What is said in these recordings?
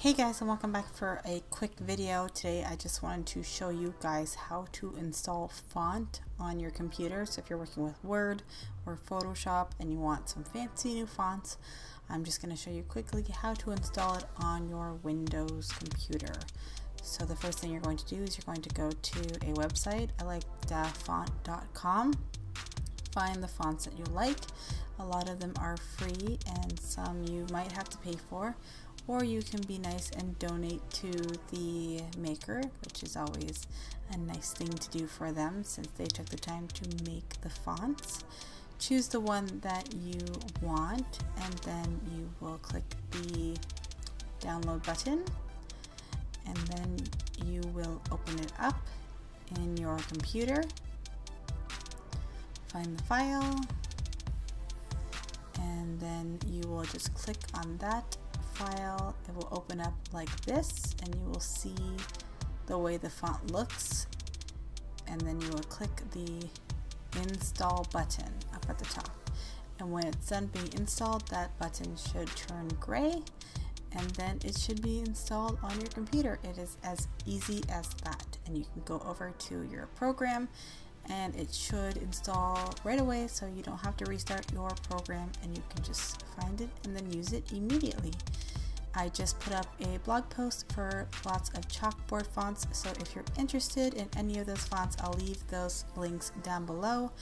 Hey guys, and welcome back for a quick video. Today I just wanted to show you guys how to install font on your computer. So if you're working with Word or Photoshop and you want some fancy new fonts, I'm just going to show you quickly how to install it on your Windows computer. So the first thing you're going to do is you're going to go to a website. I like dafont.com. Find the fonts that you like. A lot of them are free and some you might have to pay for, or you can be nice and donate to the maker, which is always a nice thing to do for them since they took the time to make the fonts. Choose the one that you want and then you will click the download button, and then you will open it up in your computer. Find the file, and then you will just click on that file. It will open up like this and you will see the way the font looks, and then you will click the install button up at the top, and when it's done being installed, that button should turn gray and then it should be installed on your computer. It is as easy as that, and you can go over to your program and it should install right away, so you don't have to restart your program and you can just find it and then use it immediately. I just put up a blog post for lots of chalkboard fonts, so if you're interested in any of those fonts, I'll leave those links down below.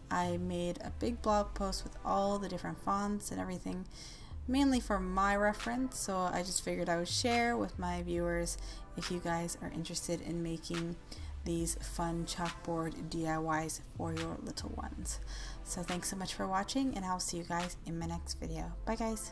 I made a big blog post with all the different fonts and everything, mainly for my reference, so I just figured I would share with my viewers if you guys are interested in making these fun chalkboard DIYs for your little ones. So thanks so much for watching, and I'll see you guys in my next video. Bye guys.